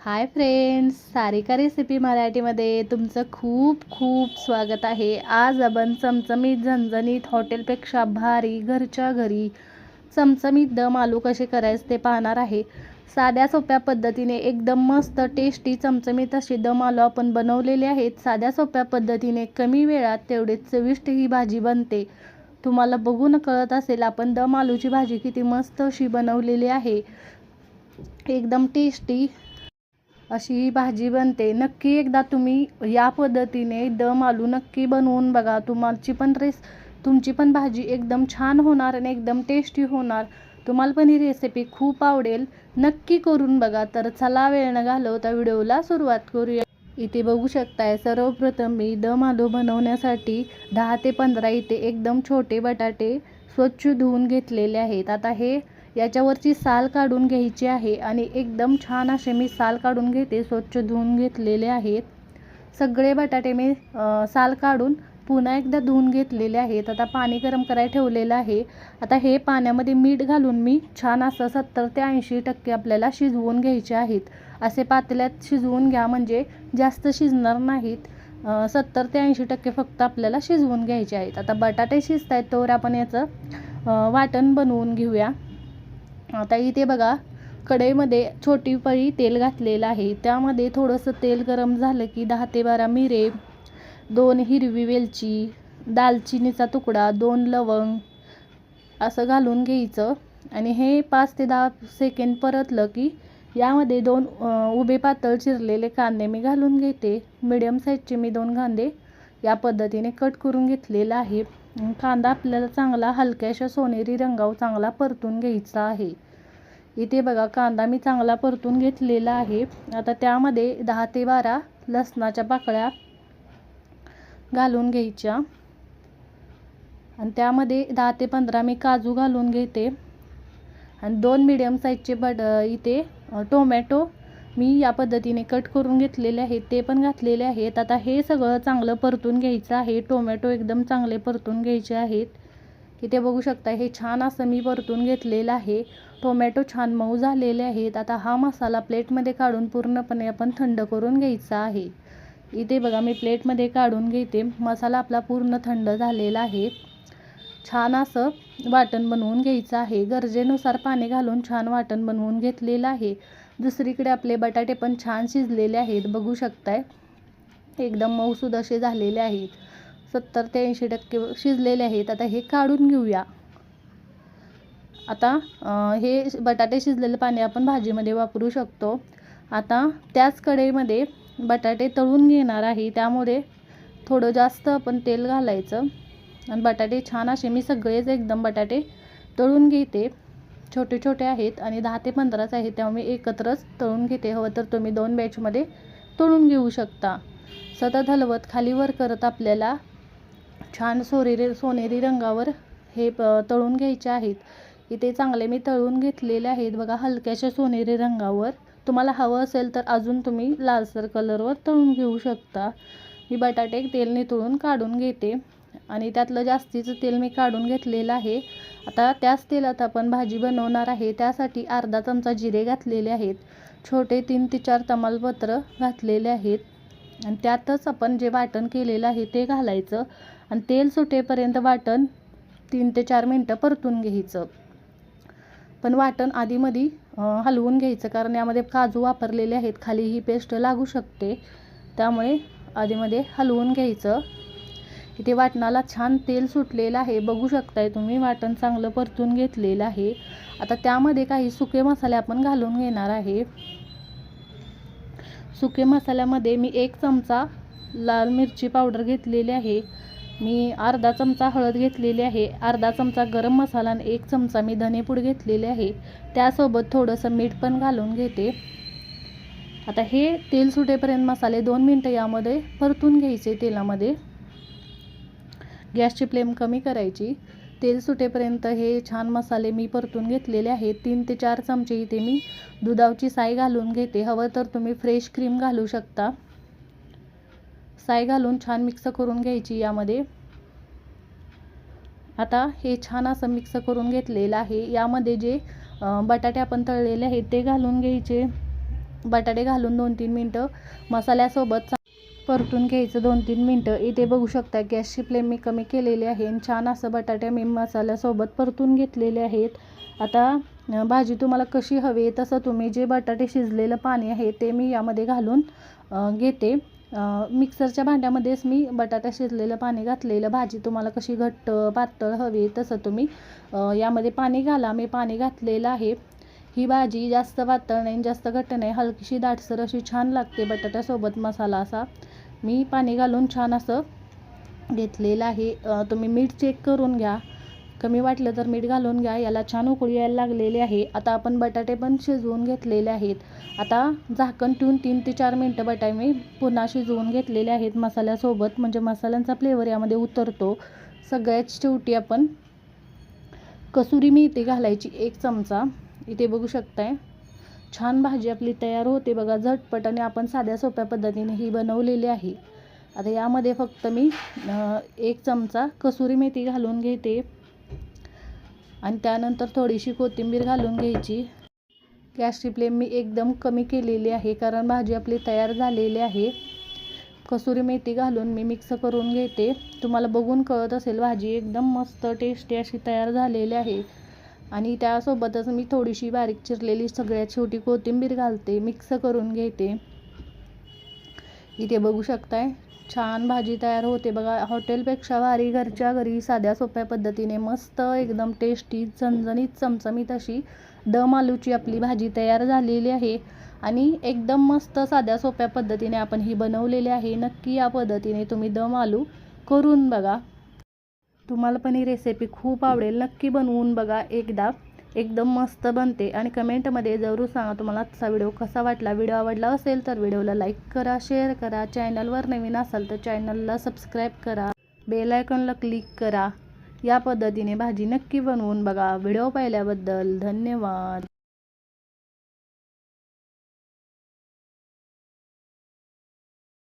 Hi friends, Sarika recipe मराठीमध्ये तुमचं खूप खूप स्वागत आहे। आज आपण चमचमीत झणझणीत हॉटेलपेक्षा भारी घरच्या घरी चमचमीत दम आलू कसे करायचे ते पाहणार आहे। साध्या सोप्या पद्धतीने एकदम मस्त टेस्टी चमचमीत असे दम आलू आपण बनवलेले आहेत। साध्या सोप्या पद्धतीने कमी वेळात तेवढेच चविष्ट ही भाजी बनते। तुम्हाला बघून कळत असेल आपण दम आलूची भाजी किती मस्त अशी बनवलेली आहे। एकदम टेस्टी अशी ही भाजी बनते। नक्की एकदा तुम्ही या पद्धतीने दम आलू नक्की बनवून बघा। तुमची पण भाजी एकदम छान होणार आणि एकदम टेस्टी होणार। तुम्हाला पण ही रेसिपी खूप आवडेल, नक्की करून बघा। तर चला वेळ न घालवता व्हिडिओला सुरुवात करूया। इथे बघू शकताय सर्वप्रथम मी दम आलू बनवण्यासाठी 10 ते 15 इथे एकदम छोटे बटाटे स्वच्छ धुवून घेतलेले आहेत। आता हे याच्यावरची साल काढून घ्यायची आहे आणि एकदम छान असे मी साल काढून घेते। स्वच्छ धुवून घेतलेले आहेत सगळे बटाटे मी साल काढून पुन्हा एकदा धुवून घेतलेले आहेत। आता पाणी गरम करायला ठेवलेलं आहे। आता हे पाण्यामध्ये मीठ घालून मी छान असं 70 ते 80% आपल्याला शिजवून घ्यायचे आहेत। असे पातेल्यात शिजवून घ्या म्हणजे जास्त शिजणार नाहीत। 70 ते 80% फक्त आपल्याला शिजवून घ्यायचे आहेत। आता बटाटे शिजतायत तोवर आपण याचं वाटण बनवून घेऊया। आता इथे बघा कढईमध्ये छोटी पळी तेल घातलेलं आहे। त्यामध्ये थोडंसं तेल गरम झालं की 10 ते 12 मिरे, 2 हिरवी वेलची, दालचिनीचा तुकडा, 2 लवंग असं घालून घ्यायचं आणि हे 5 ते 10 सेकंद परतलं की यामध्ये 2 उभे पातळ चिरलेले कांदे मी घालून घेते। मीडियम साईजचे मी 2 कांदे या पद्धतीने कट करून घेतलेला आहे। कांदा आपल्याला चांगला हलक्याशा सोनेरी रंगावर चांगला परतून घ्यायचा आहे। इथे बघा कांदा मी चांगला परतून घेतलेला आहे। आता त्यामध्ये 10 ते 12 लसणाच्या पाकळ्या घालून घ्यायच्या आणि त्यामध्ये 10 ते 15 मी काजू घालून घेते आणि 2 मीडियम साईजचे इथे टोमॅटो मी या पद्धतीने कट करून घेतलेले आहेत ते पण घातलेले आहेत। आता हे सगळं चांगलं परतून घ्यायचं आहे। टोमॅटो एकदम चांगले परतून घ्यायचे आहेत। इथे बघू शकता हे छान असं मी परतून घेतलेलं आहे। टोमॅटो छान मऊ झालेले आहेत। आता हा मसाला प्लेटमध्ये काढून पूर्णपणे आपण थंड करून घ्यायचा आहे। इथे बघा मी प्लेटमध्ये काढून घेते। मसाला आपला पूर्ण थंड झालेला आहे। छान असं वाटण बनवून घ्यायचं आहे। गरजेनुसार पाणी घालून छान वाटण बनवून घेतलेलं आहे। दुसरीकडे आपले बटाटे पण छान शिजलेले आहेत। बघू शकताय एकदम मऊसूद असे झालेले आहेत। 70 ते 80% शिजलेले आहेत। आता हे काढून घेऊया। आता हे बटाटे शिजलेलं पाणी आपण भाजीमध्ये वापरू शकतो। आता त्याच कढईमध्ये बटाटे तळून घेणार आहे। त्यामुळे थोडं जास्त आपण तेल घालायचं आणि बटाटे छान असे मी सगळेच एकदम बटाटे तळून घेते। छोटे छोटे आहेत आणि 10 ते 15च आहेत त्यामुळे मी एकत्रच तळून घेते। हवं तर तुम्ही 2 बॅचमध्ये तळून घेऊ शकता। सतत हलवत खालीवर करत आपल्याला छान सोनेरी रंगावर हे तळून घ्यायचे आहेत। इथे चांगले मी तळून घेतलेले आहेत बघा हलक्याशा सोनेरी रंगावर। तुम्हाला हवं असेल तर अजून तुम्ही लालसर कलरवर तळून घेऊ शकता। मी बटाटे तेल नितळून काढून घेते आणि त्यातलं जास्तीचं तेल मी काढून घेतलेलं आहे। आता त्याच तेलात आपण भाजी बनवणार आहे। त्यासाठी अर्धा चमचा जिरे घातलेले आहेत। छोटे 3 ते 4 तमालपत्र घातलेले आहेत आणि त्यातच आपण जे वाटण केलेलं आहे ते घालायचं आणि तेल सुटेपर्यंत वाटण 3 ते 4 मिनटं परतून घ्यायचं। पण वाटण आधीमध्ये हलवून घ्यायचं कारण यामध्ये काजू वापरलेले आहेत। खाली ही पेस्ट लागू शकते त्यामुळे आधीमध्ये हलवून घ्यायचं। इथे वाटणाला छान तेल सुटलेलं आहे। बघू शकताय तुम्ही वाटण चांगलं परतून घेतलेलं आहे। आता त्यामध्ये काही सुके मसाले आपण घालून घेणार आहे। सुके मसाल्यामध्ये मी 1 चमचा लाल मिरची पावडर घेतलेली आहे। मी अर्धा चमचा हळद घेतलेली आहे। अर्धा चमचा गरम मसाला आणि 1 चमचा मी धनेपूड घेतलेले आहे। त्यासोबत थोडंसं मीठ पण घालून घेते। आता हे तेल सुटेपर्यंत मसाले 2 मिनटं यामध्ये परतून घ्यायचे तेलामध्ये। गॅसची फ्लेम कमी करायची। तेल सुटेपर्यंत हे छान मसाले मी परतून घेतलेले आहेत। 3 ते 4 चमचे इथे मी दुधाची साय घालून घेते। हवं तर तुम्ही फ्रेश क्रीम घालू शकता। साय घालून छान मिक्स करून घ्यायची यामध्ये। आता हे छान असं मिक्स करून घेतलेलं आहे। यामध्ये जे बटाटे आपण तळलेले आहेत ते घालून घ्यायचे बटाटे घालून 2-3 मिनटं मसाल्यासोबत परतून घ्यायचं 2-3 मिनटं. इथे बघू शकता गॅसची फ्लेम मी कमी केलेली आहे आणि छान असं बटाटे मी मसाल्यासोबत परतून घेतलेले आहेत. आता भाजी तुम्हाला कशी हवी तसं तुम्ही जे बटाटे शिजलेलं पाणी आहे ते मी यामध्ये घालून घेते. मिक्सरच्या भांड्यामध्येच मी बटाटा शिजलेलं पाणी घातलेलं. भाजी तुम्हाला कशी घट्ट पातळ हवी तसं तुम्ही यामध्ये पाणी घाला. मी पाणी घातलेलं आहे. ही भाजी जास्त पातळ नाही जास्त घट्ट नाही, हलकीशी दाटसर अशी छान लागते बटाट्यासोबत मसाला असा. मी पाणी घालून छान असं घेतलेलं आहे. तुम्ही मीठ चेक करून घ्या, कमी वाटलं तर मीठ घालून घ्या. याला छान उकळी यायला लागलेली आहे. आता आपण बटाटे पण शिजवून घेतलेले आहेत. आता झाकण ठेवून 3 ते 4 मिनटं बटाटे मी पुन्हा शिजवून घेतलेले आहेत मसाल्यासोबत, म्हणजे मसाल्यांचा फ्लेवर यामध्ये उतरतो. सगळ्यात शेवटी आपण कसुरी मेथी घालायची 1 चमचा. इथे बघू शकताय छान भाजी आपली तयार होते बघा झटपट, आणि आपण साध्या सोप्या पद्धतीने ही बनवलेली आहे. आता यामध्ये फक्त मी 1 चमचा कसुरी मेथी घालून घेते आणि त्यानंतर थोडीशी कोथिंबीर घालून घ्यायची. गॅसची फ्लेम मी एकदम कमी केलेली आहे कारण भाजी आपली तयार झालेली आहे. कसुरी मेथी घालून मी मिक्स करून घेते. तुम्हाला बघून कळत असेल भाजी एकदम मस्त टेस्टी अशी तयार झालेली आहे. आणि त्यासोबतच मी थोडीशी बारीक चिरलेली सगळ्यात शेवटी कोथिंबीर घालते, मिक्स करून घेते. इथे बघू शकताय छान भाजी तयार होते बघा. हॉटेलपेक्षा भारी घरच्या घरी साध्या सोप्या पद्धतीने मस्त एकदम टेस्टी झणझणीत चमचमीत अशी दम आलूची आपली भाजी तयार झालेली आहे. आणि एकदम मस्त साध्या सोप्या पद्धतीने आपण ही बनवलेली आहे. नक्की या पद्धतीने तुम्ही दम आलू करून बघा. तुम्हाला पण ही रेसिपी खूप आवडेल. नक्की बनवून बघा एकदा, एकदम मस्त बनते. आणि कमेंटमध्ये जरूर सांगा तुम्हाला आजचा व्हिडिओ कसा वाटला. व्हिडिओ आवडला असेल तर व्हिडिओला लाईक करा, शेअर करा. चॅनलवर नवीन असाल तर चॅनलला सबस्क्राईब करा, बेल आयकॉनला क्लिक करा. या पद्धतीने भाजी नक्की बनवून बघा. व्हिडिओ पाहिल्याबद्दल धन्यवाद.